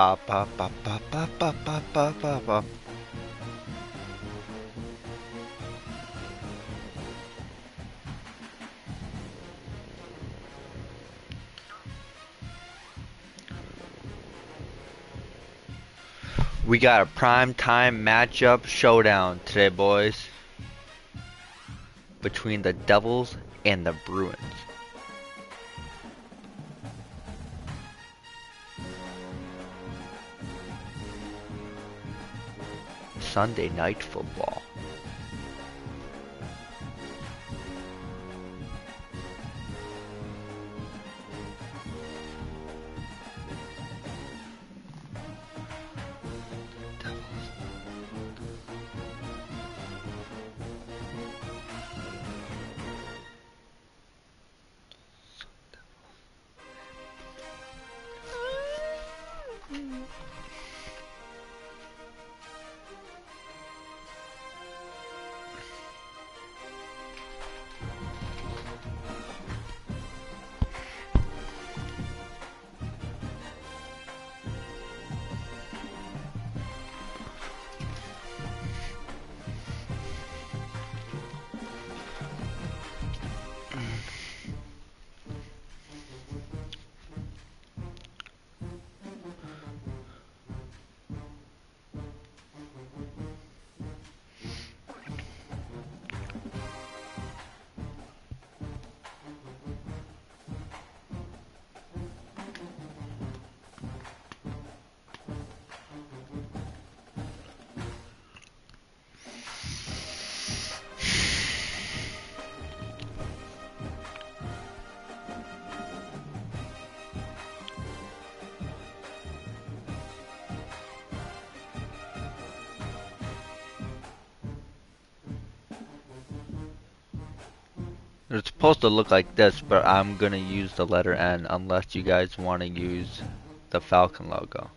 ba ba ba ba ba ba ba ba ba ba. We got a prime time matchup showdown today, boys, between the Devils and the Bruins. Sunday night football. It's supposed to look like this, but I'm gonna use the letter N unless you guys want to use the Falcon logo.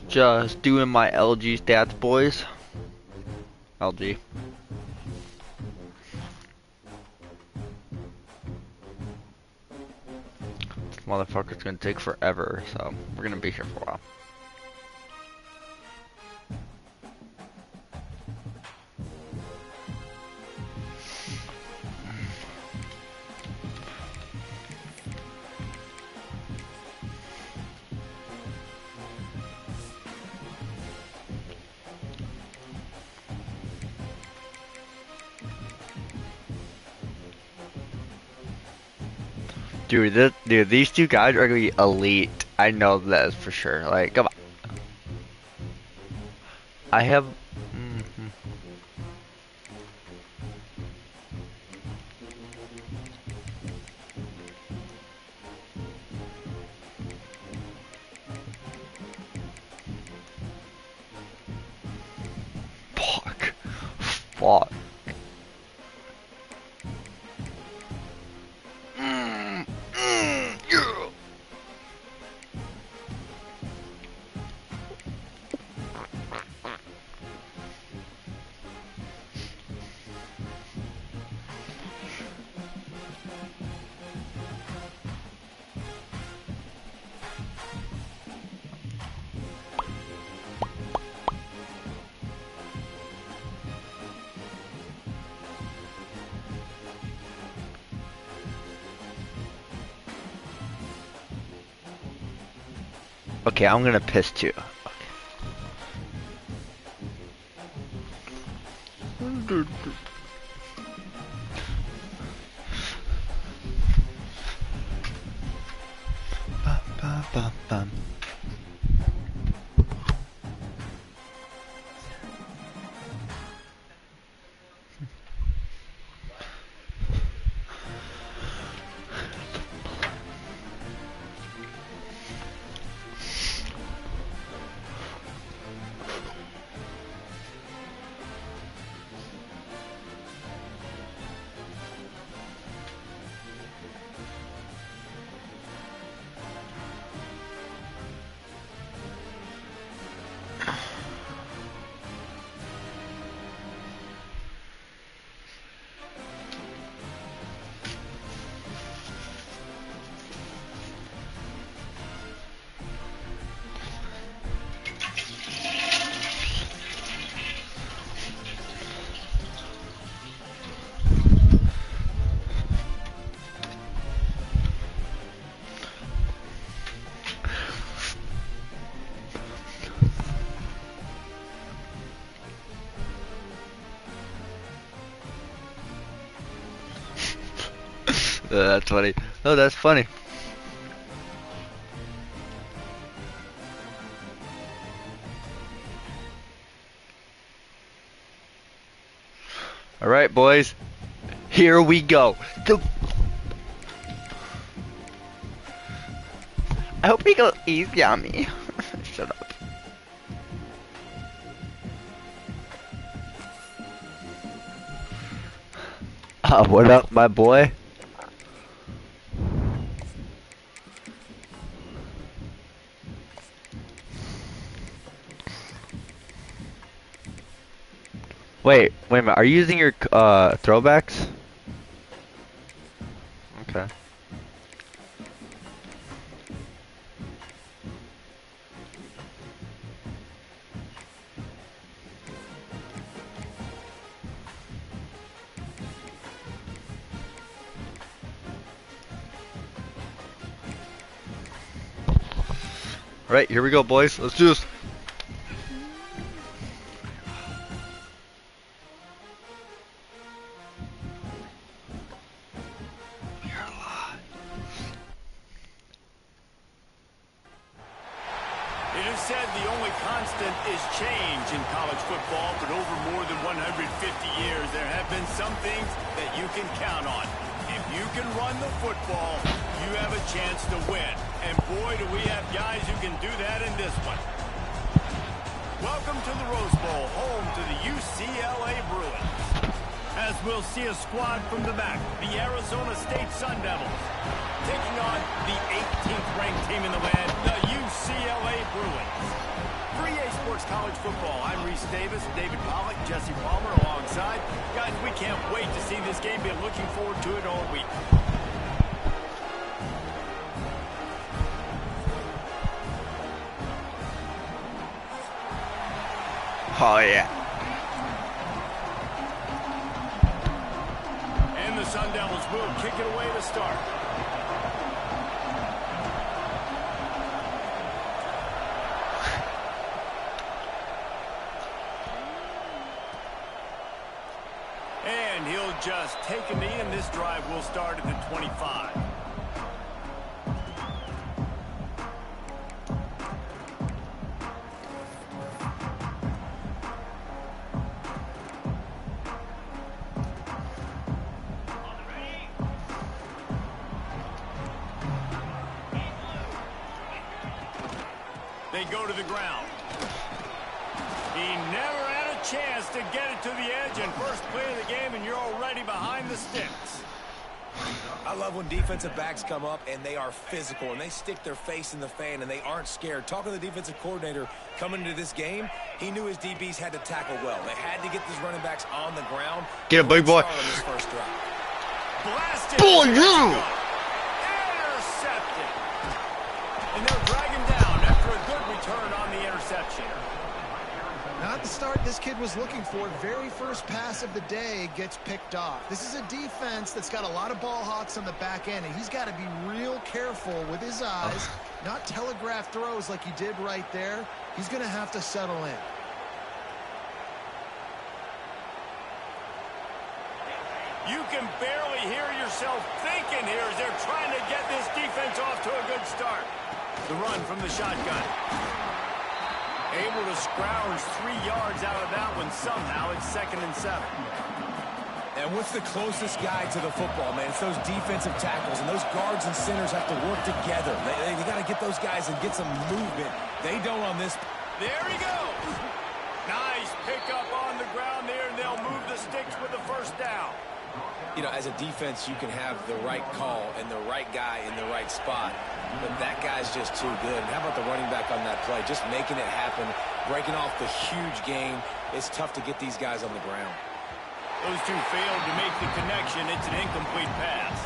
Just doing my LG stats, boys. LG. This motherfucker's gonna take forever, so we're gonna be here for a while. Dude, these two guys are gonna be elite. I know that for sure. Like, come on. I have. Fuck. Fuck. Yeah. Okay, I'm gonna piss too. Okay. That's funny. Oh, that's funny. All right, boys. Here we go. I hope you go easy on me. Shut up. What up, my boy? Wait a minute. Are you using your throwbacks? Okay. All right, here we go, boys. Let's do this. It is said the only constant is change in college football, but over more than 150 years, there have been some things that you can count on. If you can run the football, you have a chance to win. And boy, do we have guys who can do that in this one. Welcome to the Rose Bowl, home to the UCLA Bruins. As we'll see a squad from the back, the Arizona State Sun Devils, taking on the 18th ranked team in the land, the UCLA Bruins. 3A Sports College Football. I'm Reese Davis, David Pollack, Jesse Palmer alongside. Guys, we can't wait to see this game. Been looking forward to it all week. Oh yeah. And the Sun Devils will kick it away to start. And he'll just take a knee, and this drive will start at the 25. They go to the ground. He never had a chance to get it to the edge, and first play of the game, and you're already behind the sticks. I love when defensive backs come up and they are physical and they stick their face in the fan and they aren't scared. Talking to the defensive coordinator coming into this game, he knew his DBs had to tackle well. They had to get these running backs on the ground. Get a big boy. On this first drive. Blasted. Boy, yeah. Intercepted. And they're dragging down after a good return on the interception. Not the start this kid was looking for. Very first pass of the day gets picked off. This is a defense that's got a lot of ball hawks on the back end, and he's got to be real careful with his eyes, not telegraph throws like he did right there. He's going to have to settle in. You can barely hear yourself thinking here as they're trying to get this defense off to a good start. The run from the shotgun. Able to scrounge 3 yards out of that one somehow. It's 2nd and 7. And what's the closest guy to the football, man? It's those defensive tackles, and those guards and centers have to work together. They got to get those guys and get some movement. They don't on this. There he goes. Nice pickup on the ground there, and they'll move the sticks with the first down. You know, as a defense, you can have the right call and the right guy in the right spot, but that guy's just too good. And how about the running back on that play? Just making it happen, breaking off the huge gain. It's tough to get these guys on the ground. Those two failed to make the connection. It's an incomplete pass.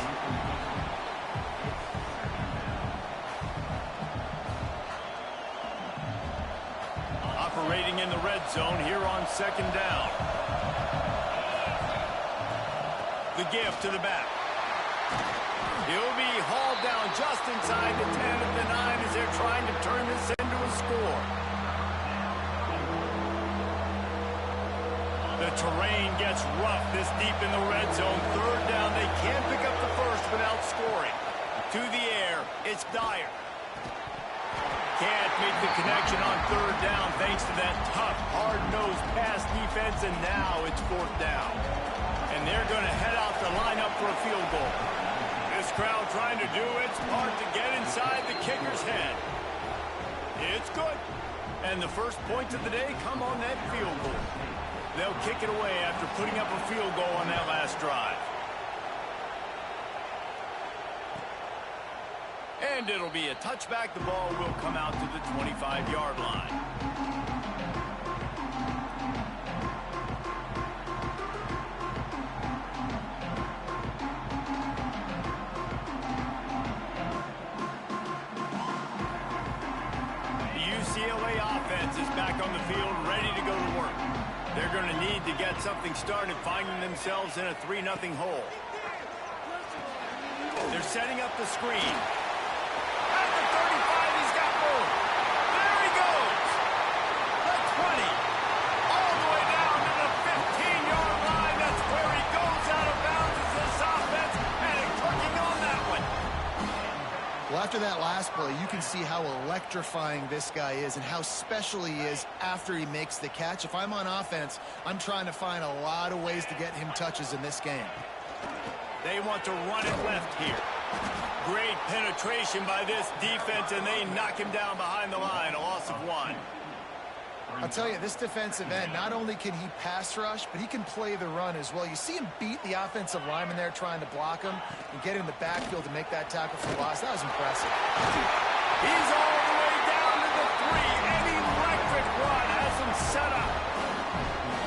Operating in the red zone here on 2nd down. The give to the back. He'll be hauled down just inside the 10 at the 9 as they're trying to turn this into a score. The The terrain gets rough this deep in the red zone. Third down, they can't pick up the first without scoring. To the air, it's Dyer. Can't make the connection on third down thanks to that tough, hard-nosed pass defense, and now it's fourth down. And they're going to head out to line up for a field goal. This crowd trying to do its part to get inside the kicker's head. It's good. And the first points of the day come on that field goal. They'll kick it away after putting up a field goal on that last drive. And it'll be a touchback. The ball will come out to the 25-yard line. The UCLA offense is back on the field, ready to go to work. They're going to need to get something started, finding themselves in a 3-0 hole. They're setting up the screen. At the 35, he's got room. There he goes. The 20. All the way down to the 15-yard line. That's where he goes out of bounds as this offense, and it's clicking on that one. Well, after that last play, you can see how electrifying this guy is and how special he is after he makes the catch. If I'm on offense, I'm trying to find a lot of ways to get him touches in this game. They want to run it left here. Great penetration by this defense, and they knock him down behind the line. A loss of 1. I'll tell you, this defensive end, not only can he pass rush, but he can play the run as well. You see him beat the offensive lineman there trying to block him and get in the backfield to make that tackle for loss. That was impressive. He's all the way down to the 3. An electric run has him set up.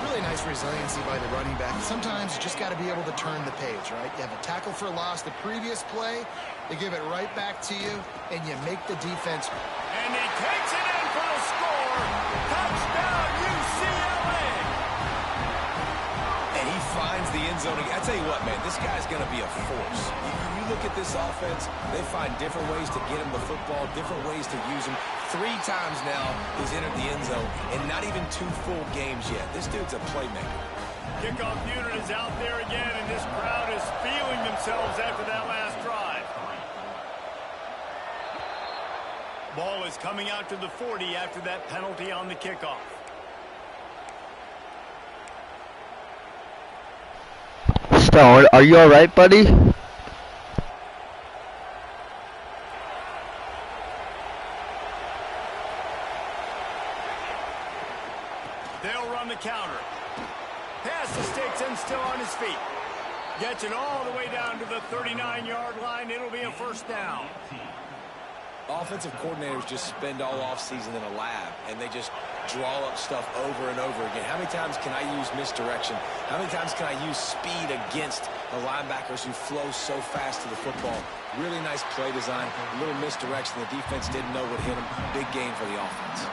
Really nice resiliency by the running back. Sometimes you just got to be able to turn the page, right? You have a tackle for loss the previous play, they give it right back to you, and you make the defense. And he takes it in for the score. Touchdown, UCLA. And he finds the end zone. I tell you what, man, this guy's going to be a force. You look at this offense, they find different ways to get him the football, different ways to use him. 3 times now he's entered the end zone, and not even 2 full games yet. This dude's a playmaker. Kickoff unit is out there again, and this crowd is feeling themselves after that last drive. Ball is coming out to the 40 after that penalty on the kickoff. Stone, are you alright, buddy? They'll run the counter. Pass the sticks and still on his feet. Gets it all the way down to the 39-yard line. It'll be a first down. Offensive coordinators just spend all offseason in a lab, and they just draw up stuff over and over again. How many times can I use misdirection? How many times can I use speed against the linebackers who flow so fast to the football? Really nice play design, a little misdirection. The defense didn't know what hit them. Big gain for the offense.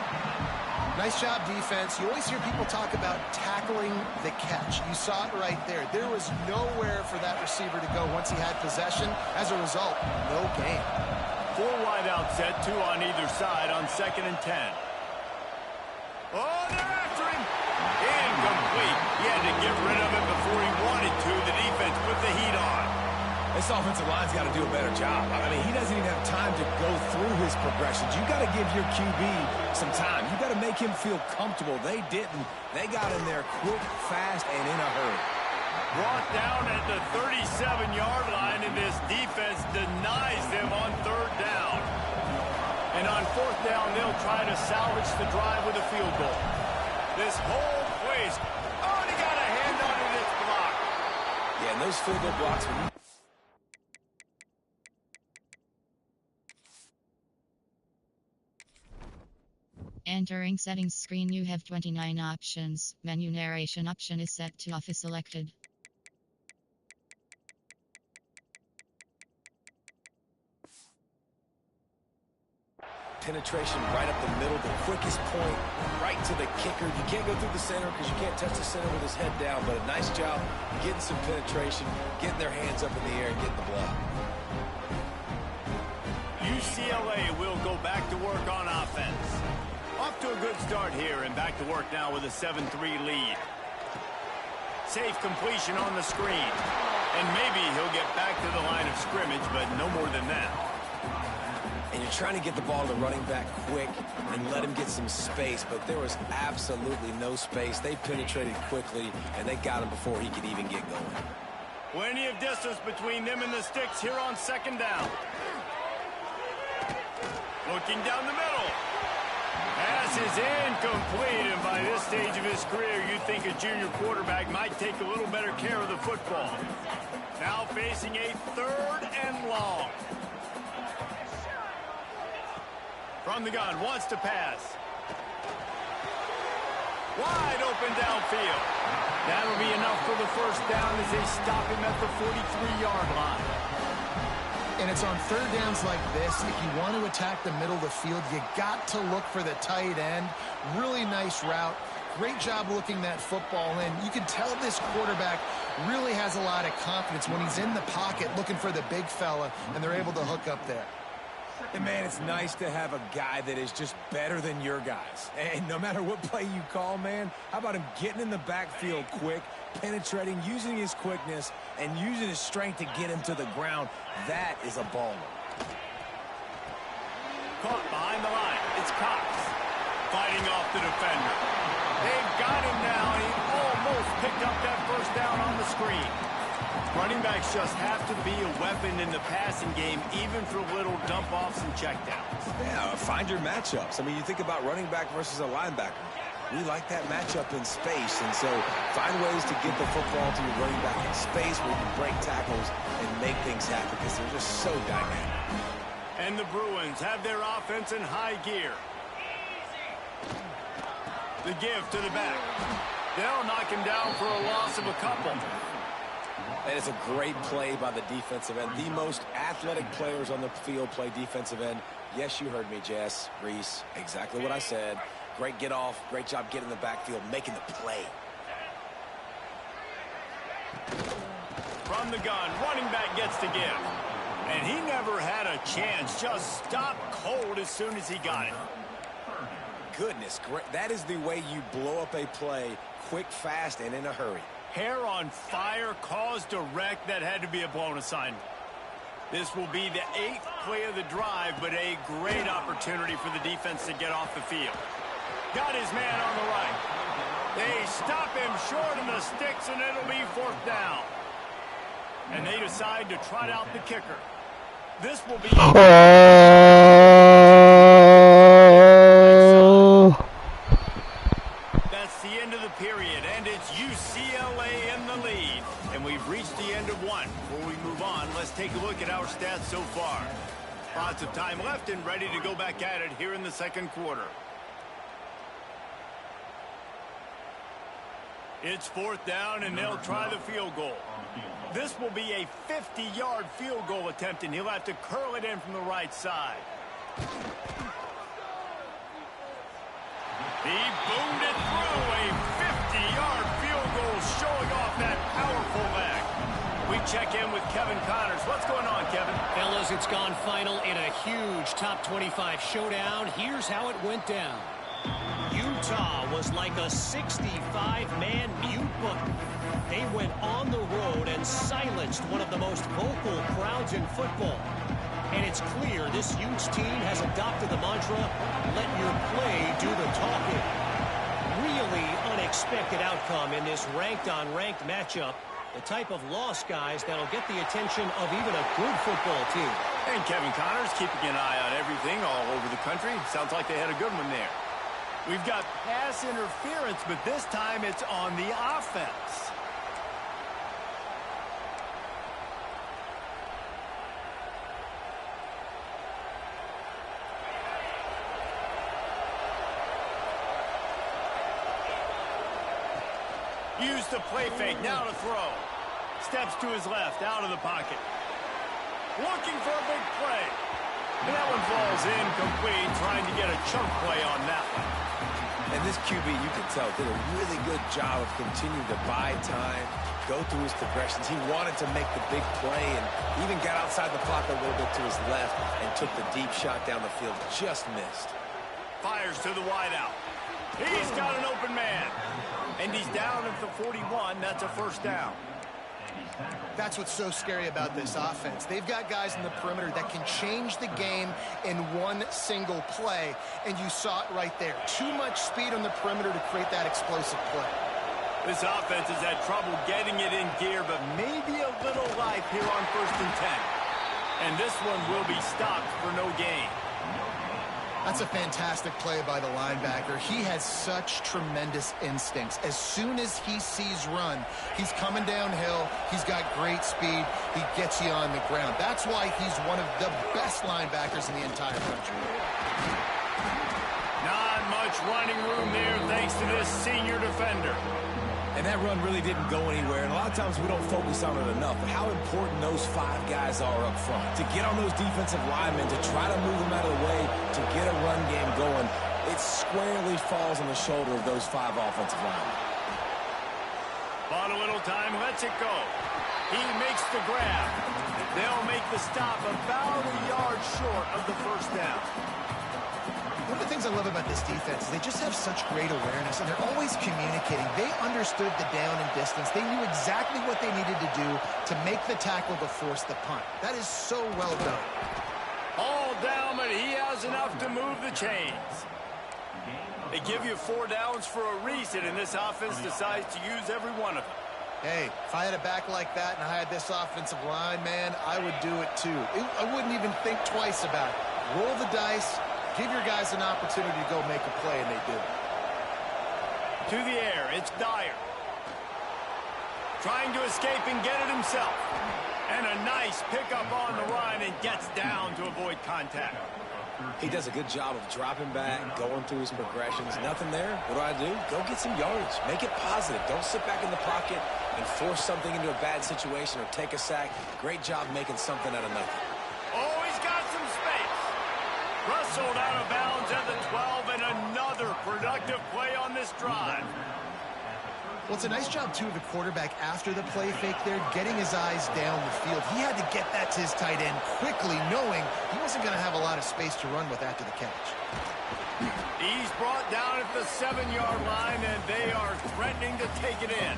Nice job, defense. You always hear people talk about tackling the catch. You saw it right there. There was nowhere for that receiver to go once he had possession. As a result, no gain. 4 wide out set, 2 on either side on 2nd and 10. Oh, they're after him. Incomplete. He had to get rid of it before he wanted to. The defense put the heat on. This offensive line's got to do a better job. I mean, he doesn't even have time to go through his progressions. You got to give your QB some time. You got to make him feel comfortable. They didn't. They got in there quick, fast, and in a hurry. Brought down at the 37-yard line, and this defense denies them on 3rd down. And on 4th down, they'll try to salvage the drive with a field goal. This whole place, oh, they got a hand on it, it's blocked. Yeah, and those field goal blocks, when you Entering settings screen, you have 29 options. Menu narration option is set to off is selected. penetration right up the middle, the quickest point, right to the kicker. You can't go through the center because you can't touch the center with his head down, but a nice job getting some penetration, getting their hands up in the air and getting the block. UCLA will go back to work on offense. Off to a good start here and back to work now with a 7-3 lead. safe completion on the screen. And maybe he'll get back to the line of scrimmage, but no more than that. And you're trying to get the ball to the running back quick and let him get some space, but there was absolutely no space. They penetrated quickly, and they got him before he could even get going. Plenty of distance between them and the sticks here on second down. Looking down the middle. Pass is incomplete, and by this stage of his career, you'd think a junior quarterback might take a little better care of the football. Now facing a 3rd and long. From the gun, wants to pass. Wide open downfield. That'll be enough for the first down as they stop him at the 43-yard line. And it's on 3rd downs like this, if you want to attack the middle of the field, you got to look for the tight end. Really nice route. Great job looking that football in. You can tell this quarterback really has a lot of confidence when he's in the pocket looking for the big fella, and they're able to hook up there. And, man, it's nice to have a guy that is just better than your guys. And no matter what play you call, man, how about him getting in the backfield quick, penetrating, using his quickness, and using his strength to get him to the ground? That is a baller. Caught behind the line. It's Cox fighting off the defender. They've got him now, and he almost picked up that first down on the screen. Running backs just have to be a weapon in the passing game, even for little dump-offs and checkdowns. Yeah, find your matchups. I mean, you think about running back versus a linebacker. We like that matchup in space, and so find ways to get the football to your running back in space where you can break tackles and make things happen because they're just so dynamic. And the Bruins have their offense in high gear. The give to the back. They'll knock him down for a loss of a couple. And it's a great play by the defensive end. The most athletic players on the field play defensive end. Yes, you heard me, Jess, Reese. Exactly what I said. Great get off. Great job getting in the backfield, making the play. From the gun, running back gets to give. And he never had a chance. Just stopped cold as soon as he got it. Goodness, great. That is the way you blow up a play quick, fast, and in a hurry. Hair on fire, caused a wreck. That had to be a blown assignment. This will be the 8th play of the drive, but a great opportunity for the defense to get off the field. Got his man on the right. They stop him short of the sticks, and it'll be 4th down. And they decide to trot out the kicker. This will be... That's the end of the period, and it's UCLA in the lead. And we've reached the end of one. Before we move on, let's take a look at our stats so far. Lots of time left and ready to go back at it here in the second quarter. It's 4th down, and they'll try the field goal. This will be a 50-yard field goal attempt, and he'll have to curl it in from the right side. He boomed it through. A 50-yard field goal showing off that powerful leg. We check in with Kevin Connors. What's going on, Kevin? Fellas, it's gone final in a huge top 25 showdown. Here's how it went down. Utah was like a 65-man mute button. They went on the road and silenced one of the most vocal crowds in football. And it's clear this Utes team has adopted the mantra, let your play do the talking. Really unexpected outcome in this ranked-on-ranked matchup. The type of loss, guys, that'll get the attention of even a good football team. And Kevin Connors keeping an eye on everything all over the country. Sounds like they had a good one there. We've got pass interference, but this time it's on the offense. Use the play fake, now to throw. Steps to his left, out of the pocket. Looking for a big play. And that one falls incomplete, trying to get a chunk play on that one. And this QB, you can tell, did a really good job of continuing to buy time, go through his progressions. He wanted to make the big play and even got outside the pocket a little bit to his left and took the deep shot down the field. Just missed. Fires to the wideout. He's got an open man. And he's down at the 41. That's a first down. That's what's so scary about this offense. They've got guys in the perimeter that can change the game in one single play, and you saw it right there. Too much speed on the perimeter to create that explosive play. This offense has had trouble getting it in gear, but maybe a little life here on 1st and 10. And this one will be stopped for no gain. That's a fantastic play by the linebacker. He has such tremendous instincts. As soon as he sees run, he's coming downhill. He's got great speed. He gets you on the ground. That's why he's one of the best linebackers in the entire country. Not much running room there thanks to this senior defender. And that run really didn't go anywhere, and a lot of times we don't focus on it enough, but how important those 5 guys are up front. To get on those defensive linemen, to try to move them out of the way, to get a run game going, it squarely falls on the shoulder of those 5 offensive linemen. Bought a little time, lets it go. He makes the grab. They'll make the stop about a yard short of the first down. One of the things I love about this defense is they just have such great awareness, and they're always communicating. They understood the down and distance. They knew exactly what they needed to do to make the tackle to force the punt. That is so well done. All down, but he has enough to move the chains. They give you 4 downs for a reason, and this offense decides to use every one of them. Hey, if I had a back like that and I had this offensive line, man, I would do it too. I wouldn't even think twice about it. Roll the dice. Give your guys an opportunity to go make a play, and they do. To the air, it's Dyer. Trying to escape and get it himself. And a nice pickup on the run and gets down to avoid contact. He does a good job of dropping back, going through his progressions. Nothing there. What do? Go get some yardage. Make it positive. Don't sit back in the pocket and force something into a bad situation or take a sack. Great job making something out of nothing. Oh, he's got some space. Rustled out of bounds at the 12, and another productive play on this drive. Well, it's a nice job, too, of the quarterback after the play fake there, getting his eyes down the field. He had to get that to his tight end quickly, knowing he wasn't going to have a lot of space to run with after the catch. He's brought down at the 7-yard line, and they are threatening to take it in.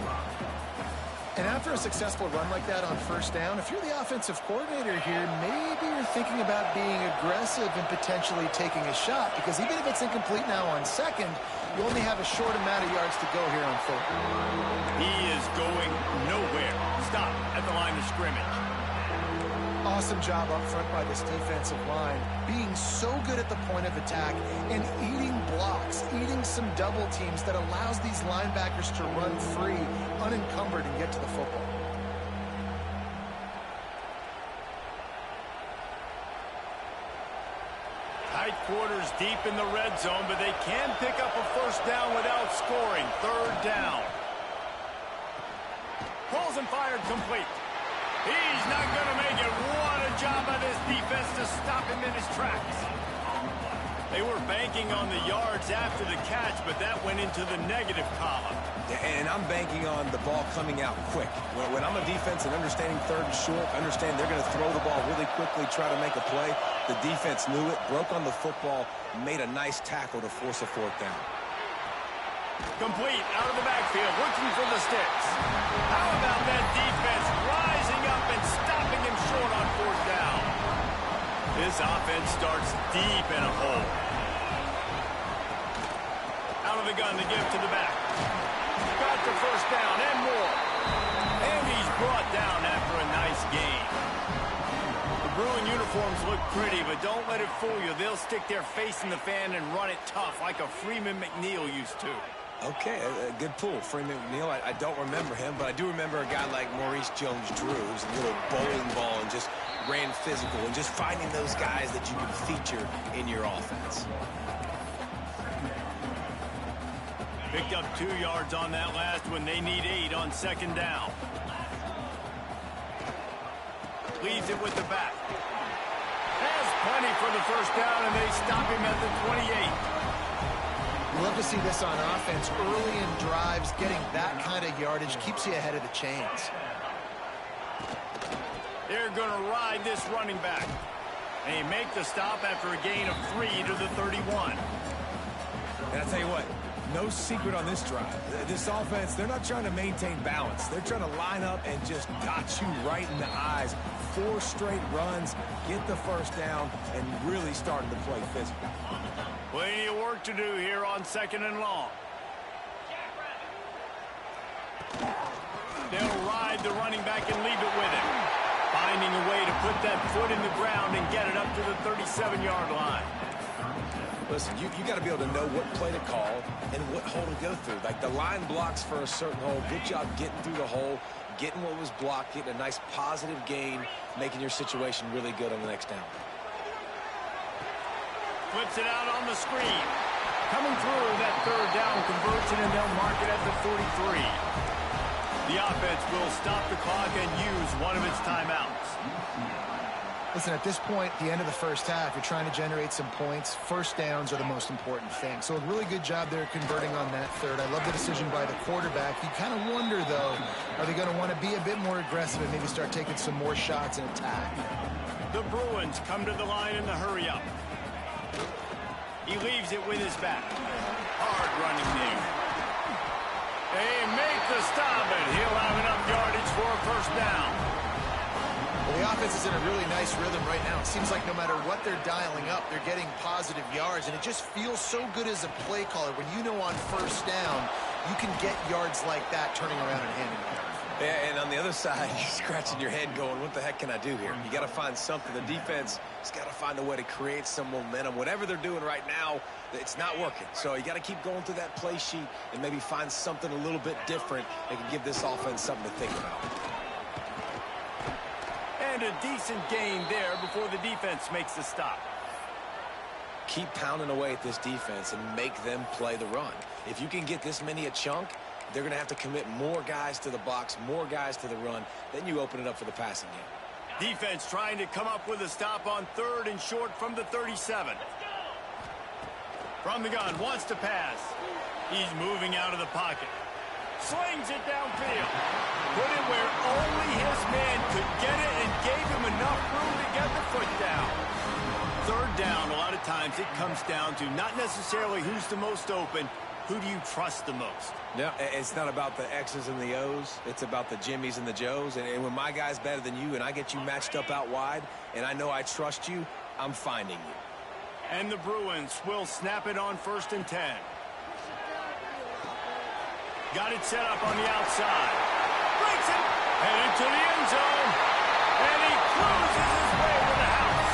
And after a successful run like that on first down, if you're the offensive coordinator here, maybe you're thinking about being aggressive and potentially taking a shot, because even if it's incomplete now on second, you only have a short amount of yards to go here on third. He is going nowhere. Stop at the line of scrimmage. Awesome job up front by this defensive line, being so good at the point of attack and eating blocks, eating some double teams that allows these linebackers to run free, unencumbered, and get to the football. Tight quarters deep in the red zone, but they can pick up a first down without scoring. 3rd down. Pulls and fired complete. He's not going to make it. What a job by this defense to stop him in his tracks. They were banking on the yards after the catch, but that went into the negative column. And I'm banking on the ball coming out quick. When I'm a defense and understanding 3rd and short, understand they're going to throw the ball really quickly, try to make a play. The defense knew it, broke on the football, made a nice tackle to force a 4th down. Complete out of the backfield, looking for the sticks. How about that defense rising up and stopping him short on 4th down? This offense starts deep in a hole. Out of the gun to give to the back. Got the first down and more. And he's brought down after a nice gain. The Bruin uniforms look pretty, but don't let it fool you. They'll stick their face in the fan and run it tough like a Freeman McNeil used to. Okay, a good pull. Freeman McNeil, I don't remember him, but I do remember a guy like Maurice Jones-Drew, who's a little bowling ball and just ran physical, and just finding those guys that you can feature in your offense. Picked up 2 yards on that last one. They need 8 on 2nd down. Leaves it with the back. Has plenty for the first down, and they stop him at the 28. You love to see this on offense. Early in drives, getting that kind of yardage keeps you ahead of the chains. They're going to ride this running back. And he make the stop after a gain of 3 to the 31. And I'll tell you what, No secret on this drive. This offense, they're not trying to maintain balance. They're trying to line up and just dot you right in the eyes. 4 straight runs, get the first down, and really starting to play physical. Plenty of work to do here on 2nd and long. They'll ride the running back and leave it with him. Finding a way to put that foot in the ground and get it up to the 37-yard line. Listen, you got to be able to know what play to call and what hole to go through. Like the line blocks for a certain hole. Good job getting through the hole, getting what was blocked, getting a nice positive gain, making your situation really good on the next down. Flips it out on the screen. Coming through that 3rd down conversion, and they'll mark it at the 43. The offense will stop the clock and use one of its timeouts. Listen, at this point, the end of the first half, you're trying to generate some points. First downs are the most important thing. So a really good job there converting on that 3rd. I love the decision by the quarterback. You kind of wonder, though, are they going to want to be a bit more aggressive and maybe start taking some more shots and attack? The Bruins come to the line in the hurry-up. He leaves it with his back. Hard running there. They make the stop, and he'll have enough yardage for a first down. Well, the offense is in a really nice rhythm right now. It seems like no matter what they're dialing up, they're getting positive yards, and it just feels so good as a play caller when you know on first down you can get yards like that turning around and handing it off. Yeah, and on the other side, you're scratching your head going, what the heck can I do here? You got to find something. The defense has got to find a way to create some momentum. Whatever they're doing right now, it's not working. So you got to keep going through that play sheet and maybe find something a little bit different that can give this offense something to think about. And a decent gain there before the defense makes the stop. Keep pounding away at this defense and make them play the run. If you can get this many a chunk, they're going to have to commit more guys to the box, more guys to the run. Then you open it up for the passing game. Defense trying to come up with a stop on 3rd and short from the 37. From the gun, wants to pass. He's moving out of the pocket. Slings it downfield. Put it where only his man could get it and gave him enough room to get the foot down. 3rd down, a lot of times it comes down to not necessarily who's the most open, who do you trust the most? Yeah, it's not about the X's and the O's. It's about the Jimmies and the Joes. And when my guy's better than you and I get you matched up out wide and I know I trust you, I'm finding you. And the Bruins will snap it on 1st and 10. Got it set up on the outside. Breaks it. Headed to the end zone. And he cruises his way to the house.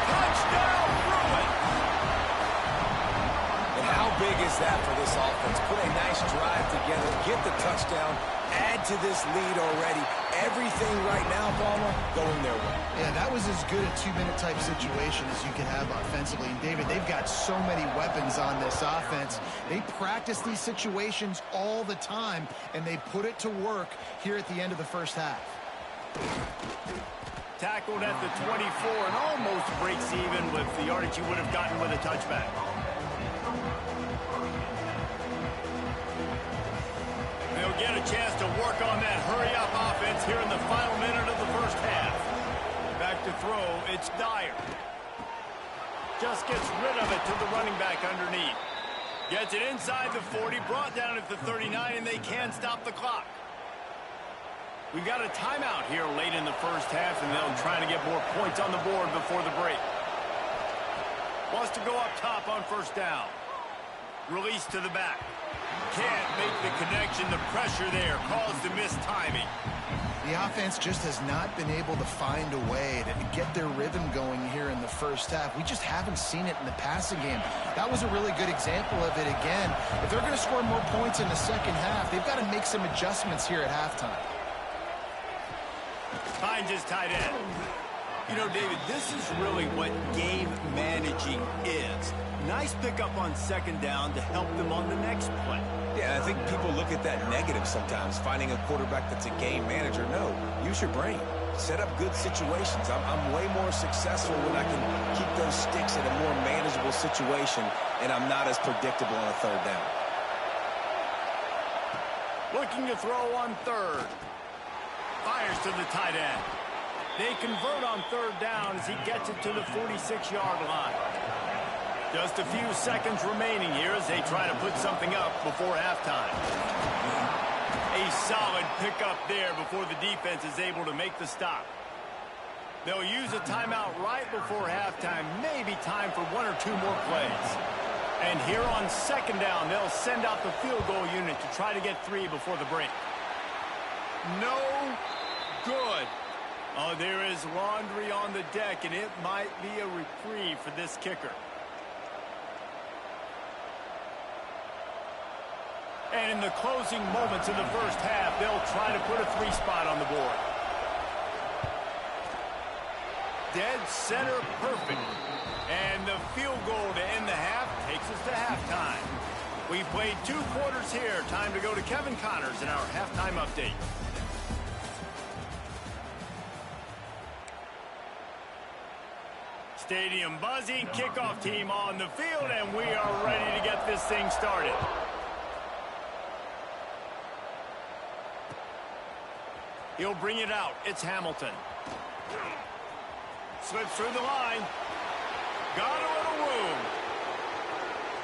Touchdown, Bruins. And how big is that for this offense? Put a nice drive together, get the touchdown, add to this lead already. Everything right now, Palmer, going their way. Yeah, that was as good a 2-minute type situation as you can have offensively. And, David, they've got so many weapons on this offense. They practice these situations all the time, and they put it to work here at the end of the first half. Tackled at the 24 and almost breaks even with the yardage he would have gotten with a touchback. They'll get a chance to work on that hurry-up offense here in the final minute of the first half. Back to throw, it's Dyer. Just gets rid of it to the running back underneath. Gets it inside the 40, brought down at the 39, and they can stop the clock. We've got a timeout here late in the first half, and they'll try to get more points on the board before the break. Wants to go up top on first down. Release to the back. Can't make the connection. The pressure there caused the missed timing. The offense just has not been able to find a way to get their rhythm going here in the first half. We just haven't seen it in the passing game. That was a really good example of it again. If they're going to score more points in the second half, they've got to make some adjustments here at halftime. Finds his tight end. You know, David, this is really what game managing is. Nice pickup on second down to help them on the next play. Yeah, I think people look at that negative sometimes, finding a quarterback that's a game manager. No, use your brain. Set up good situations. I'm way more successful when I can keep those sticks in a more manageable situation, and I'm not as predictable on a third down. Looking to throw on third. Fires to the tight end. They convert on third down as he gets it to the 46-yard line. Just a few seconds remaining here as they try to put something up before halftime. A solid pickup there before the defense is able to make the stop. They'll use a timeout right before halftime, maybe time for one or two more plays. And here on second down, they'll send out the field goal unit to try to get 3 before the break. No good. Oh, there is laundry on the deck, and it might be a reprieve for this kicker. And in the closing moments of the first half, they'll try to put a 3 spot on the board. Dead center perfect. And the field goal to end the half takes us to halftime. We played 2 quarters here. Time to go to Kevin Connors in our halftime update. Stadium buzzing, kickoff team on the field, and we are ready to get this thing started. He'll bring it out. It's Hamilton. Slips through the line. Got a little room.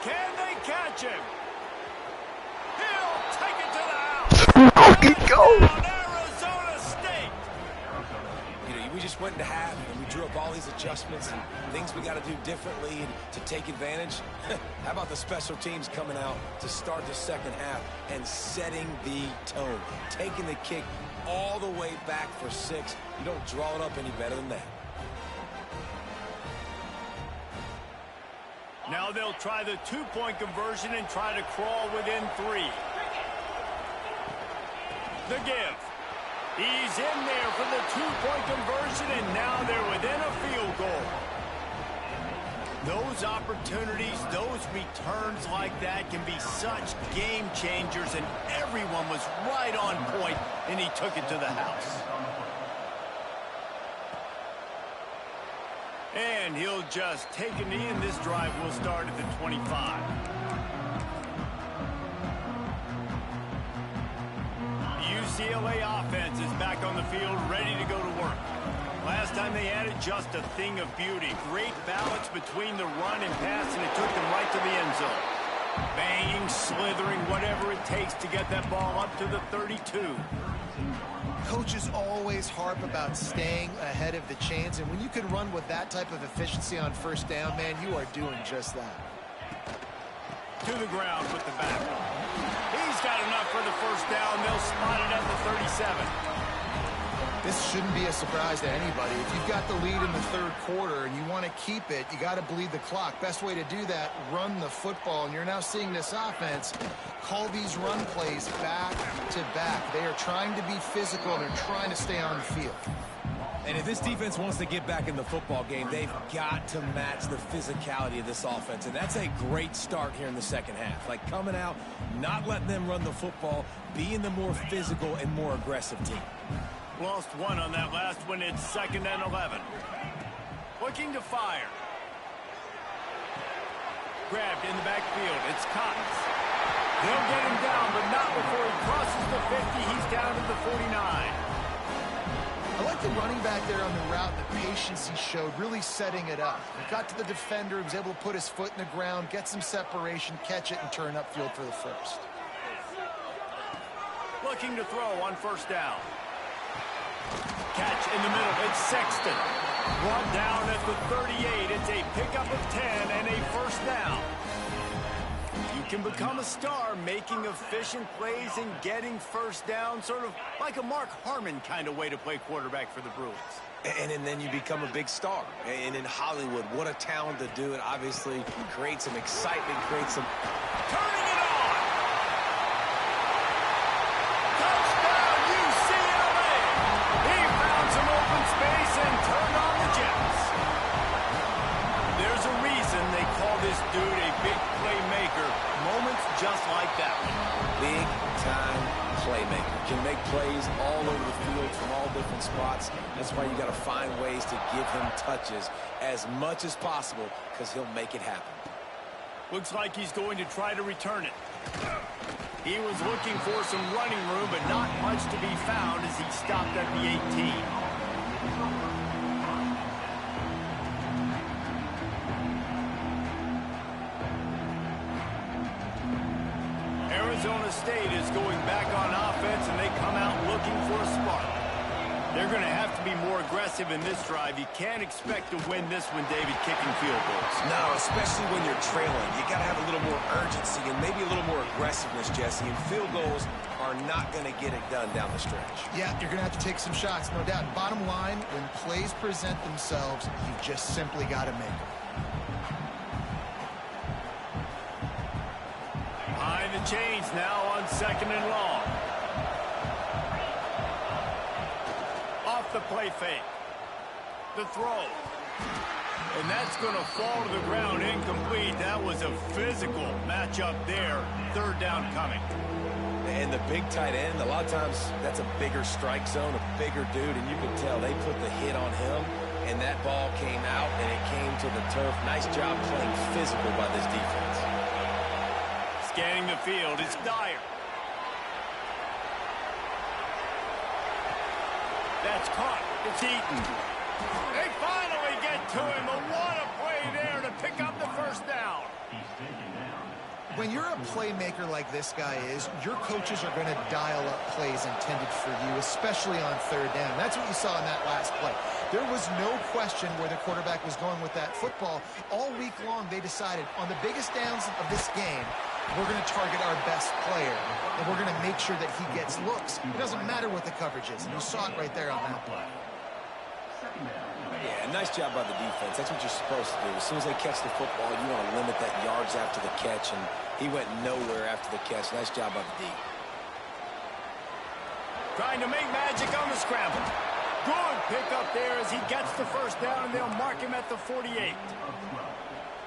Can they catch him? He'll take it to the house. Touchdown, Arizona State. You know, we just went into half and we drew up all these adjustments and things we got to do differently and to take advantage. How about the special teams coming out to start the second half and setting the tone, taking the kick all the way back for 6. You don't draw it up any better than that. Now they'll try the 2-point conversion and try to crawl within 3. The give. He's in there for the 2-point conversion, and now they're within a field goal. Those opportunities, those returns like that can be such game changers, and everyone was right on point, and he took it to the house. And he'll just take a knee, and this drive will start at the 25. The UCLA offense is back on the field, ready to go to work. Last time they had it, just a thing of beauty. Great balance between the run and pass, and it took them right to the end zone. Banging, slithering, whatever it takes to get that ball up to the 32. Coaches always harp about staying ahead of the chains, and when you can run with that type of efficiency on first down, man, you are doing just that. To the ground with the back. He's got enough for the first down. They'll spot it at the 37. This shouldn't be a surprise to anybody. If you've got the lead in the third quarter and you want to keep it, you got to bleed the clock. Best way to do that, run the football. And you're now seeing this offense call these run plays back to back. They are trying to be physical. They're trying to stay on the field. And if this defense wants to get back in the football game, they've got to match the physicality of this offense. And that's a great start here in the second half. Like coming out, not letting them run the football, being the more physical and more aggressive team. Lost 1 on that last one. It's 2nd and 11. Looking to fire. Grabbed in the backfield. It's Cottons. They'll get him down, but not before he crosses the 50. He's down to the 49. I like the running back there on the route, the patience he showed, really setting it up. He got to the defender, he was able to put his foot in the ground, get some separation, catch it, and turn upfield for the first. Looking to throw on first down. Catch in the middle. It's Sexton. Brought down at the 38. It's a pickup of 10 and a first down. You can become a star making efficient plays and getting first down, sort of like a Mark Harmon kind of way to play quarterback for the Bruins. And then you become a big star. And in Hollywood, what a talent to do it. Obviously, creates some excitement, creates some... Turning it on! Touchdown, UCLA! He found some open space and turned on the Jets. There's a reason they call this dude a big playmaker. Moments just like that one. Big-time playmaker. Can make plays all over the field from all different spots. That's why you got to find ways to give him touches as much as possible because he'll make it happen. Looks like he's going to try to return it. He was looking for some running room, but not much to be found as he stopped at the 18. Arizona State is going back on offense, and they come out looking for a spark. They're going to have to be more aggressive in this drive. You can't expect to win this one, David, kicking field goals. No, especially when you're trailing. You got to have a little more urgency and maybe a little more aggressiveness, Jesse. And field goals are not going to get it done down the stretch. Yeah, you're going to have to take some shots, no doubt. Bottom line, when plays present themselves, you just simply got to make them. Behind the chains now on 2nd and long. Off the play fake. The throw. And that's going to fall to the ground incomplete. That was a physical matchup there. 3rd down coming. And the big tight end, a lot of times that's a bigger strike zone, a bigger dude, and you can tell they put the hit on him, and that ball came out, and it came to the turf. Nice job playing physical by this defense. Scanning the field, it's Dyer. That's caught. It's Eaton. They finally get to him. And what a play there to pick up the 1st down. When you're a playmaker like this guy is, your coaches are going to dial up plays intended for you, especially on 3rd down. That's what you saw in that last play. There was no question where the quarterback was going with that football. All week long, they decided on the biggest downs of this game, we're going to target our best player, and we're going to make sure that he gets looks. It doesn't matter what the coverage is, and you saw it right there on that play. Yeah, nice job by the defense. That's what you're supposed to do. As soon as they catch the football, you want to limit that yards after the catch, and he went nowhere after the catch. Nice job by the D. Trying to make magic on the scramble. Good pickup there as he gets the 1st down, and they'll mark him at the 48.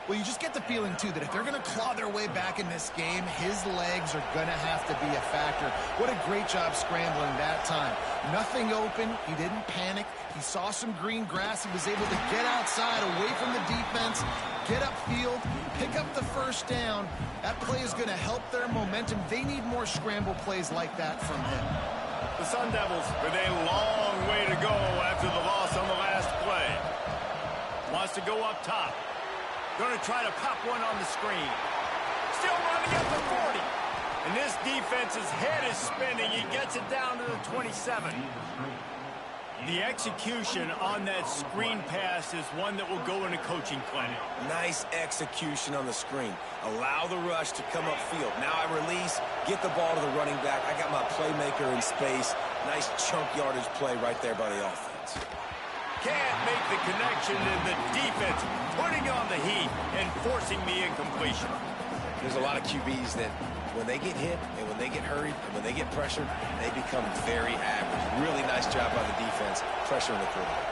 Well, you just get the feeling, too, that if they're going to claw their way back in this game, his legs are going to have to be a factor. What a great job scrambling that time. Nothing open. He didn't panic. He saw some green grass. He was able to get outside, away from the defense, get upfield, pick up the 1st down. That play is going to help their momentum. They need more scramble plays like that from him. The Sun Devils with a long way to go after the loss on the last play. Wants to go up top. Going to try to pop one on the screen. Still running at the 40. And this defense's head is spinning. He gets it down to the 27. The execution on that screen pass is one that will go in a coaching clinic. Nice execution on the screen. Allow the rush to come upfield. Now I release, get the ball to the running back. I got my playmaker in space. Nice chunk yardage play right there by the offense. Can't make the connection, and the defense putting on the heat and forcing the incompletion. There's a lot of QBs that when they get hit and when they get hurried and when they get pressured, they become very average. Really nice job by the defense pressuring the quarterback.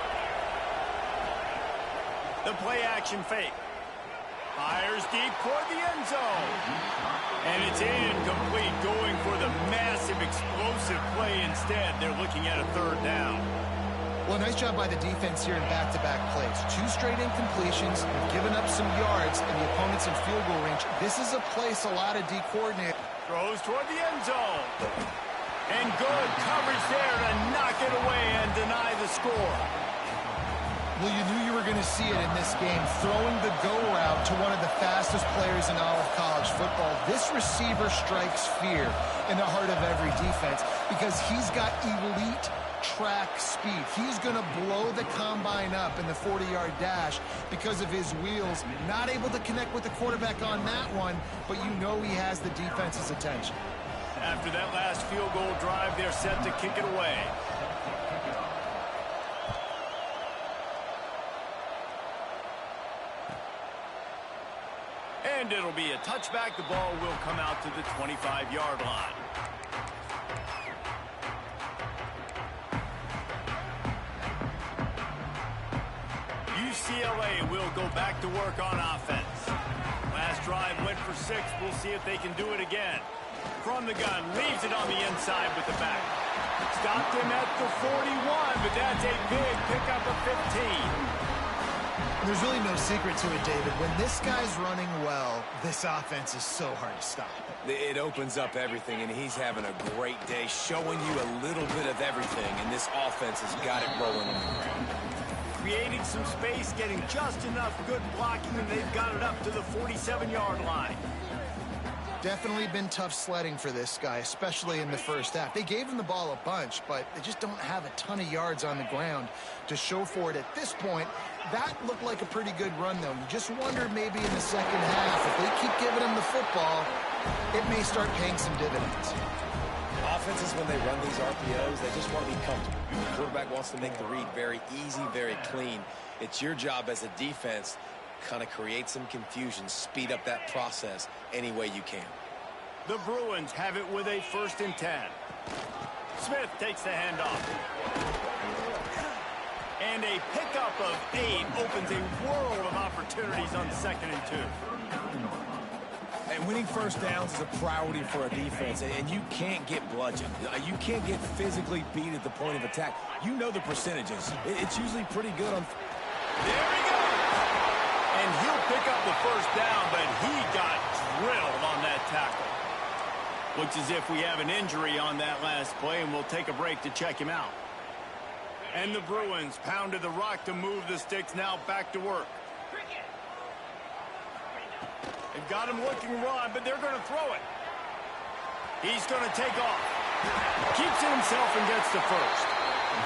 The play action fake. Fires deep toward the end zone. And it's incomplete, going for the massive explosive play instead. They're looking at a 3rd down. Well, nice job by the defense here in back-to-back plays. 2 straight incompletions. They've given up some yards, and the opponent's in field goal range. This is a place a lot of D coordinators. Throws toward the end zone. And good coverage there to knock it away and deny the score. Well, you knew you were going to see it in this game, throwing the go route to one of the fastest players in all of college football. This receiver strikes fear in the heart of every defense because he's got elite track speed. He's going to blow the combine up in the 40-yard dash because of his wheels. Not able to connect with the quarterback on that one, but you know he has the defense's attention. After that last field goal drive, they're set to kick it away. And it'll be a touchback. The ball will come out to the 25-yard line. UCLA will go back to work on offense. Last drive went for 6. We'll see if they can do it again. From the gun, leaves it on the inside with the back. Stopped him at the 41, but that's a big pickup of 15. There's really no secret to it, David. When this guy's running well, this offense is so hard to stop. It opens up everything, and he's having a great day, showing you a little bit of everything, and this offense has got it rolling on the ground. Creating some space, getting just enough good blocking, and they've got it up to the 47-yard line. Definitely been tough sledding for this guy, especially in the first half. They gave him the ball a bunch, but they just don't have a ton of yards on the ground to show for it at this point. That looked like a pretty good run, though. You just wondered maybe in the second half, if they keep giving him the football, it may start paying some dividends. Offenses, when they run these RPOs, they just want to be comfortable. The quarterback wants to make the read very easy, very clean. It's your job as a defense kind of create some confusion, speed up that process any way you can. The Bruins have it with a 1st and 10. Smith takes the handoff. And a pickup of 8 opens a world of opportunities on 2nd and 2. And winning first downs is a priority for a defense, and you can't get bludgeoned. You can't get physically beat at the point of attack. You know the percentages. It's usually pretty good on... There he goes! And he'll pick up the 1st down, but he got drilled on that tackle. Looks as if we have an injury on that last play, and we'll take a break to check him out. And the Bruins pounded the rock to move the sticks, now back to work. They've got him looking run, but they're going to throw it. He's going to take off. Keeps it himself and gets to 1st.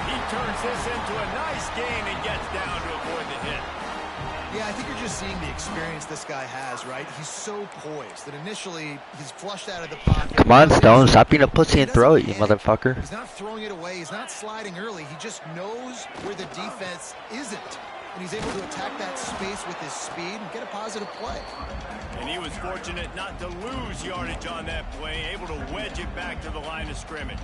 He turns this into a nice gain and gets down to avoid the hit. Yeah, I think you're just seeing the experience this guy has, right? He's so poised that initially he's flushed out of the pocket. Come on, Stone, stop being a pussy and throw it, you motherfucker. He's not throwing it away. He's not sliding early. He just knows where the defense isn't. And he's able to attack that space with his speed and get a positive play. And he was fortunate not to lose yardage on that play, able to wedge it back to the line of scrimmage.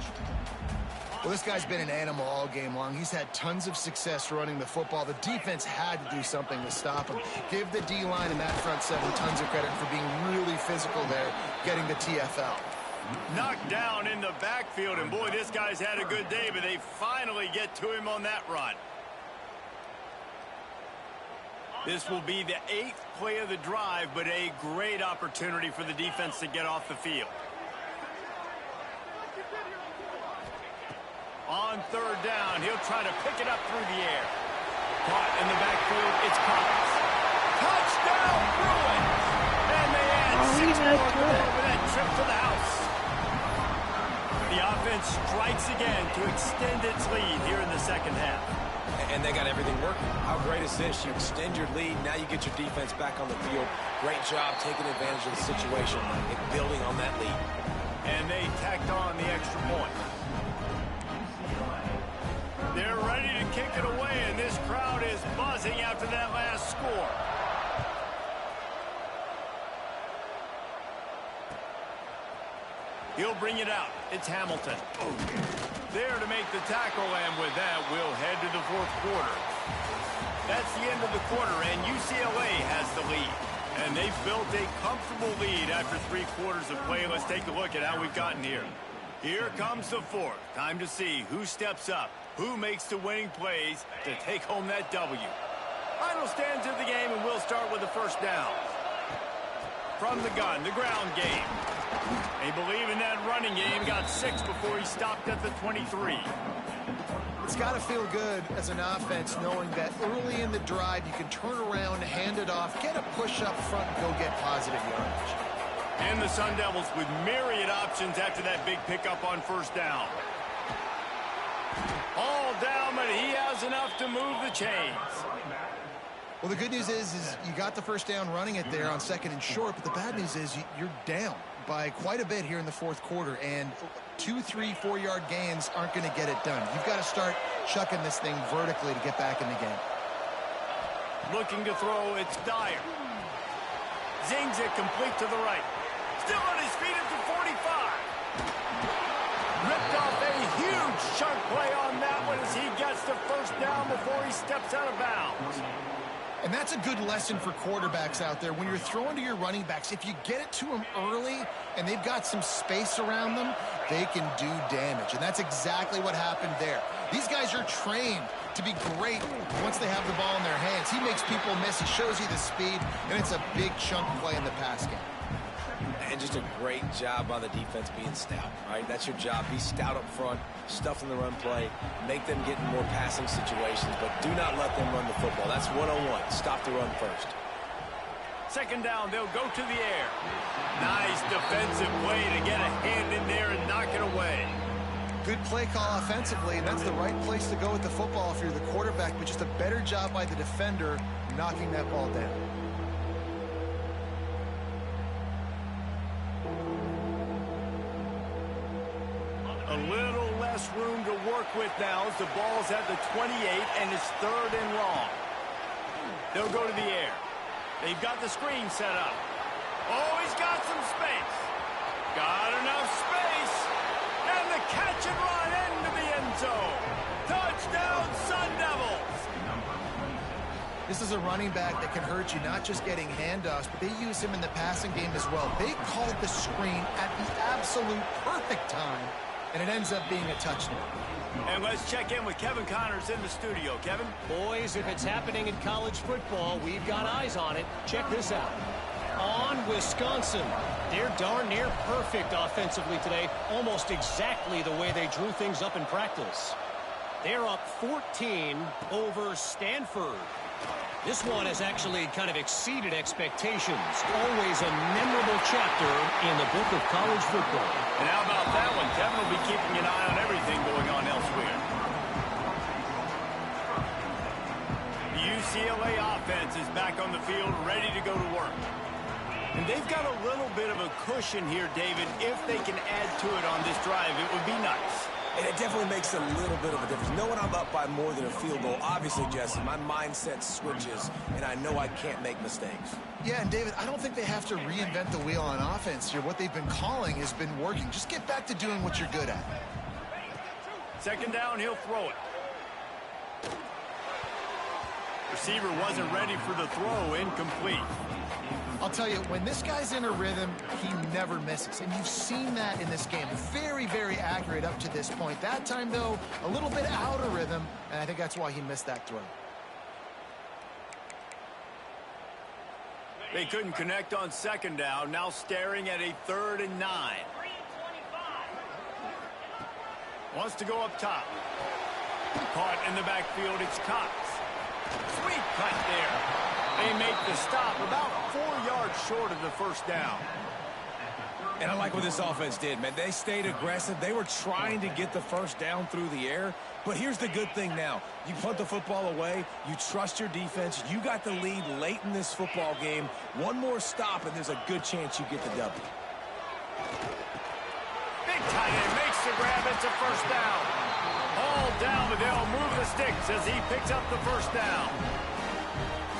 Well, this guy's been an animal all game long. He's had tons of success running the football. The defense had to do something to stop him. Give the D-line and that front 7 tons of credit for being really physical there, getting the TFL. Knocked down in the backfield, and boy, this guy's had a good day, but they finally get to him on that run. This will be the 8th play of the drive, but a great opportunity for the defense to get off the field. On 3rd down, he'll try to pick it up through the air. Caught in the backfield, it's Collins. Touchdown, Bruins! And they add 6 more to that trip to the house. The offense strikes again to extend its lead here in the 2nd half. And they got everything working. How great is this? You extend your lead, now you get your defense back on the field. Great job taking advantage of the situation and building on that lead. And they tacked on the extra point. They're ready to kick it away, and this crowd is buzzing after that last score. He'll bring it out. It's Hamilton. There to make the tackle, and with that, we'll head to the 4th quarter. That's the end of the quarter, and UCLA has the lead. And they've built a comfortable lead after 3 quarters of play. Let's take a look at how we've gotten here. Here comes the 4th. Time to see who steps up, who makes the winning plays to take home that W. Final stands of the game, and we'll start with the 1st down. From the gun, the ground game. They believe in that running game. Got 6 before he stopped at the 23. It's got to feel good as an offense knowing that early in the drive you can turn around, hand it off, get a push up front, and go get positive yardage. And the Sun Devils with myriad options after that big pickup on 1st down. All down, but he has enough to move the chains. Well, the good news is you got the 1st down running it there on 2nd and short, but the bad news is you're down by quite a bit here in the 4th quarter, and 2, 3, 4-yard gains aren't going to get it done. You've got to start chucking this thing vertically to get back in the game. Looking to throw, it's Dyer. Zings it complete to the right. Still on his feet at the 45. Ripped off a huge chunk play on that one as he gets the 1st down before he steps out of bounds. And that's a good lesson for quarterbacks out there. When you're throwing to your running backs, if you get it to them early and they've got some space around them, they can do damage. And that's exactly what happened there. These guys are trained to be great once they have the ball in their hands. He makes people miss. He shows you the speed, and it's a big chunk play in the pass game. And just a great job by the defense being stout, right? That's your job. Be stout up front, stuff in the run play, make them get in more passing situations, but do not let them run the football. That's one-on-one. Stop the run first. Second down, they'll go to the air. Nice defensive play to get a hand in there and knock it away. Good play call offensively, and that's the right place to go with the football if you're the quarterback, but just a better job by the defender knocking that ball down. A little less room to work with now as the ball's at the 28 and it's 3rd and long. They'll go to the air. They've got the screen set up. Oh, he's got some space. Got enough space. And the catch and run into the end zone. Touchdown, Sun Devils. This is a running back that can hurt you, not just getting handoffs, but they use him in the passing game as well. They called the screen at the absolute perfect time, and it ends up being a touchdown. And let's check in with Kevin Connors in the studio. Kevin? Boys, if it's happening in college football, we've got eyes on it. Check this out. On Wisconsin. They're darn near perfect offensively today, almost exactly the way they drew things up in practice. They're up 14 over Stanford. This one has actually kind of exceeded expectations. Always a memorable chapter in the book of college football. And how about that one? Kevin will be keeping an eye on everything going on elsewhere. The UCLA offense is back on the field, ready to go to work. And they've got a little bit of a cushion here, David. If they can add to it on this drive, it would be nice. And it definitely makes a little bit of a difference. Knowing I'm up by more than a field goal, obviously, Jesse, my mindset switches, and I know I can't make mistakes. Yeah, and David, I don't think they have to reinvent the wheel on offense here. What they've been calling has been working. Just get back to doing what you're good at. Second down, he'll throw it. Receiver wasn't ready for the throw, incomplete. I'll tell you, when this guy's in a rhythm, he never misses. And you've seen that in this game. Very, very accurate up to this point. That time, though, a little bit out of rhythm, and I think that's why he missed that throw. They couldn't connect on second down, now staring at a 3rd and 9. Wants to go up top. Caught in the backfield, it's Cox. Sweet cut there. They make the stop about 4 yards short of the first down. And I like what this offense did, man. They stayed aggressive. They were trying to get the first down through the air. But here's the good thing now. You punt the football away. You trust your defense. You got the lead late in this football game. One more stop, and there's a good chance you get the W. Big tight end makes the grab. It's a first down. All down, but they'll move the sticks as he picks up the first down.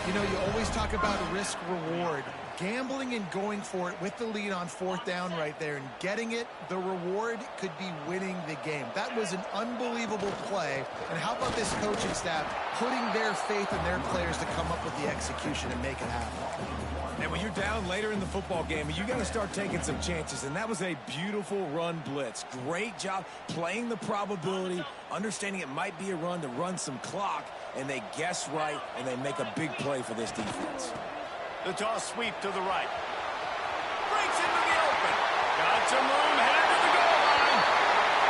You know, you always talk about risk-reward. Gambling and going for it with the lead on 4th down right there and getting it, the reward could be winning the game. That was an unbelievable play. And how about this coaching staff putting their faith in their players to come up with the execution and make it happen? And when you're down later in the football game, you got to start taking some chances. And that was a beautiful run blitz. Great job playing the probability, understanding it might be a run to run some clock, and they guess right, and they make a big play for this defense. The toss sweep to the right. Breaks into the open. Got some room, headed to the goal line.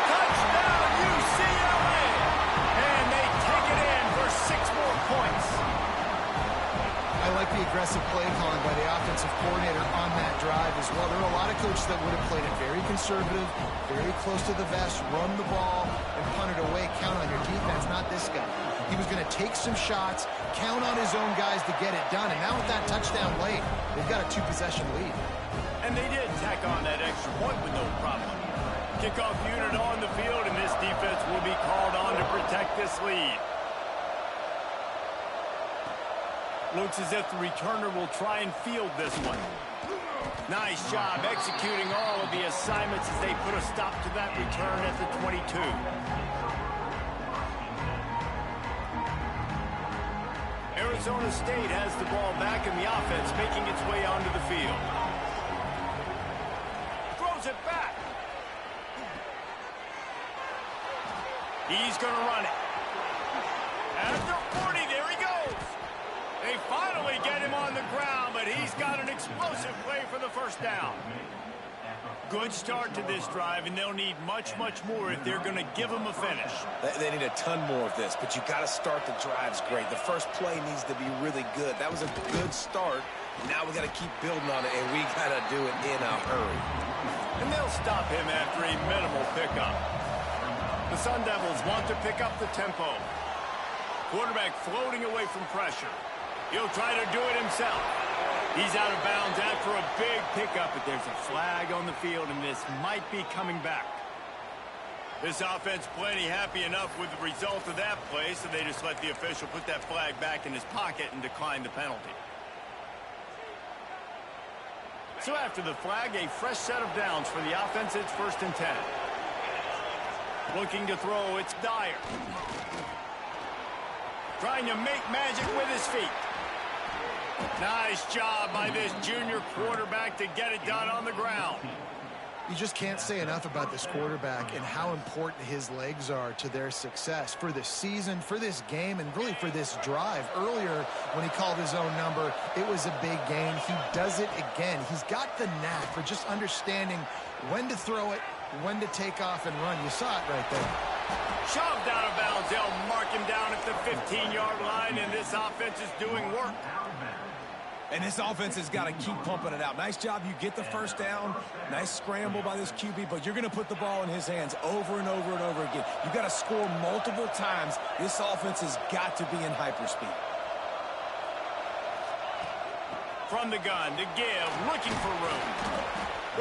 Touchdown, UCLA. And they take it in for 6 more points. I like the aggressive play calling by the offensive coordinator on that drive as well. There are a lot of coaches that would have played it very conservative, very close to the vest, run the ball, and punt it away. Count on your defense, not this guy. He was going to take some shots, count on his own guys to get it done. And now with that touchdown late, they've got a 2-possession lead. And they did tack on that extra point with no problem. Kickoff unit on the field, and this defense will be called on to protect this lead. Looks as if the returner will try and field this one. Nice job executing all of the assignments as they put a stop to that return at the 22. Arizona State has the ball back in the offense, making its way onto the field. Throws it back. He's going to run it. At the 40, there he goes. They finally get him on the ground, but he's got an explosive play for the first down. Good start to this drive, and they'll need much, much more if they're going to give them a finish. They need a ton more of this, but you got to start the drives great. The first play needs to be really good. That was a good start, Now we got to keep building on it, and we got to do it in a hurry. And they'll stop him after a minimal pickup. The Sun Devils want to pick up the tempo. Quarterback floating away from pressure. He'll try to do it himself. He's out of bounds after a big pickup, but there's a flag on the field, and this might be coming back. This offense plenty happy enough with the result of that play, so they just let the official put that flag back in his pocket and decline the penalty. So after the flag, a fresh set of downs for the offense. It's 1st and 10. Looking to throw, it's Dyer. Trying to make magic with his feet. Nice job by this junior quarterback to get it done on the ground. You just can't say enough about this quarterback and how important his legs are to their success for this season, for this game, and really for this drive. Earlier, when he called his own number, it was a big gain. He does it again. He's got the knack for just understanding when to throw it, when to take off and run. You saw it right there. Shoved out of bounds. They'll mark him down at the 15-yard line, and this offense is doing work. And this offense has got to keep pumping it out. Nice job. You get the first down. Nice scramble by this QB, but you're going to put the ball in his hands over and over and over again. You've got to score multiple times. This offense has got to be in hyperspeed. From the gun to give, looking for room.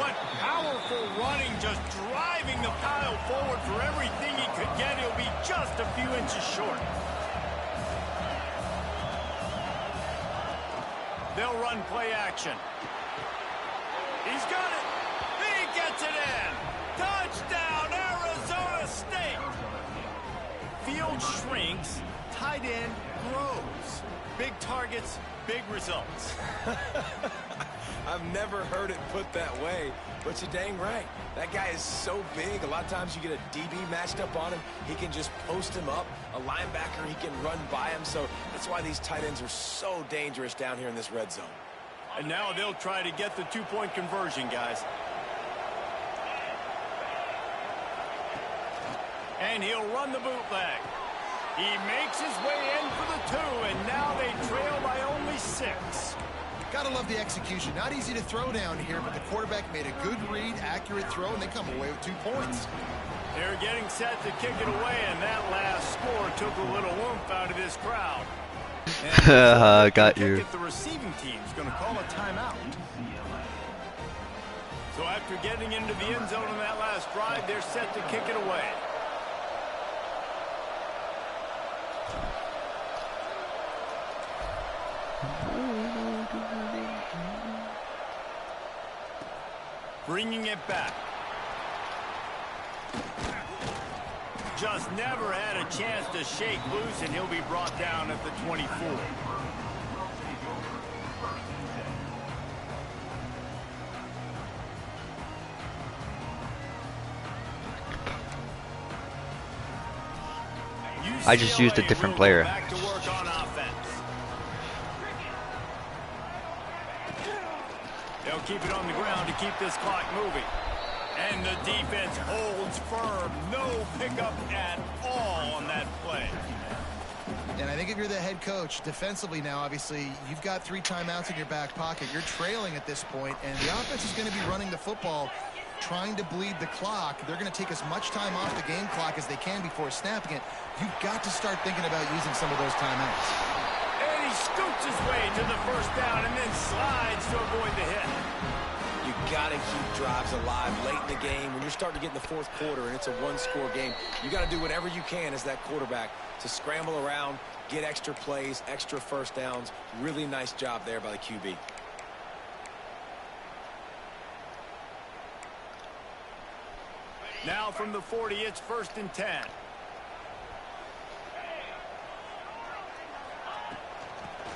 What powerful running, just driving the pile forward for everything he could get. He'll be just a few inches short. They'll run play action. He's got it. He gets it in. Touchdown, Arizona State. Field shrinks, tight end grows. Big targets, big results. I've never heard it put that way, but you're dang right. That guy is so big. A lot of times you get a DB matched up on him. He can just post him up. A linebacker, he can run by him. So that's why these tight ends are so dangerous down here in this red zone. And now they'll try to get the two-point conversion, guys. And he'll run the bootleg. He makes his way in for the 2, and now they trail by only 6. Gotta love the execution. Not easy to throw down here, but the quarterback made a good read, accurate throw, and they come away with 2 points. They're getting set to kick it away, and that last score took a little oomph out of this crowd. Got you. The receiving team's going to call a timeout. So after getting into the end zone on that last drive, they're set to kick it away. Bringing it back. Just never had a chance to shake loose, and he'll be brought down at the 24. I just used a different player. Back to work on offense. They'll keep it on the ground to keep this clock moving. And the defense holds firm. No pickup at all on that play. And I think if you're the head coach, defensively now, obviously, you've got 3 timeouts in your back pocket. You're trailing at this point, and the offense is going to be running the football, trying to bleed the clock. They're going to take as much time off the game clock as they can before snapping it. You've got to start thinking about using some of those timeouts. And he scoots his way to the first down and then slides to avoid the hit. You got to keep drives alive late in the game. When you're starting to get in the 4th quarter and it's a 1-score game, you got to do whatever you can as that quarterback to scramble around, get extra plays, extra first downs. Really nice job there by the QB. Now from the 40, it's 1st and 10.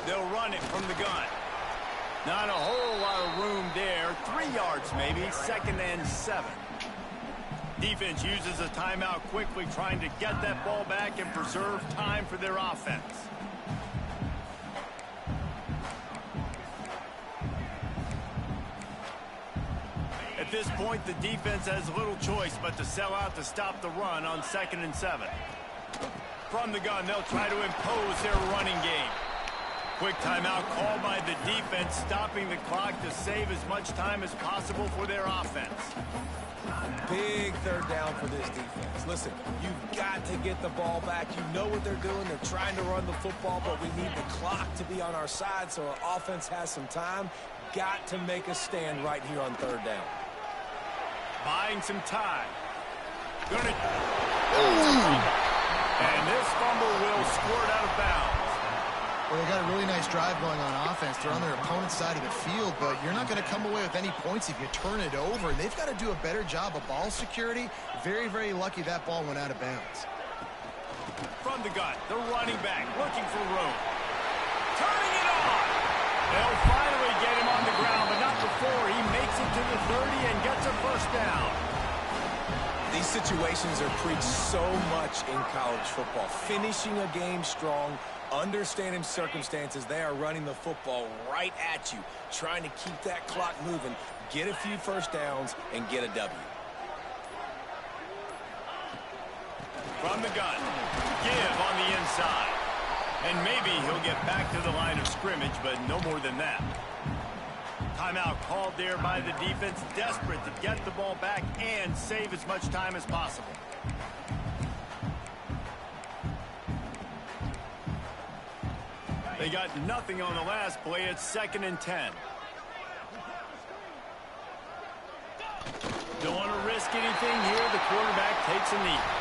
They'll run it from the gun. Not a whole lot of room there. 3 yards maybe. 2nd and 7. Defense uses a timeout quickly, trying to get that ball back and preserve time for their offense. At this point, the defense has little choice but to sell out to stop the run on 2nd and 7. From the gun, they'll try to impose their running game. Quick timeout called by the defense, stopping the clock to save as much time as possible for their offense. Big third down for this defense. Listen, you've got to get the ball back. You know what they're doing. They're trying to run the football, but we need the clock to be on our side so our offense has some time. Got to make a stand right here on third down. Buying some time. And this fumble will squirt out of bounds. Well, they got a really nice drive going on offense. They're on their opponent's side of the field, but you're not going to come away with any points if you turn it over. And they've got to do a better job of ball security. Very, very lucky that ball went out of bounds. From the gun, the running back looking for room. Turning it on. They'll finally get him on the ground, but not before he makes it to the 30 and gets a first down. These situations are preached so much in college football. Finishing a game strong, understanding circumstances. They are running the football right at you, trying to keep that clock moving, get a few first downs, and get a W. From the gun, give on the inside. And maybe he'll get back to the line of scrimmage, but no more than that. Timeout called there by the defense, desperate to get the ball back and save as much time as possible. They got nothing on the last play. It's 2nd and 10. Don't want to risk anything here. The quarterback takes a knee.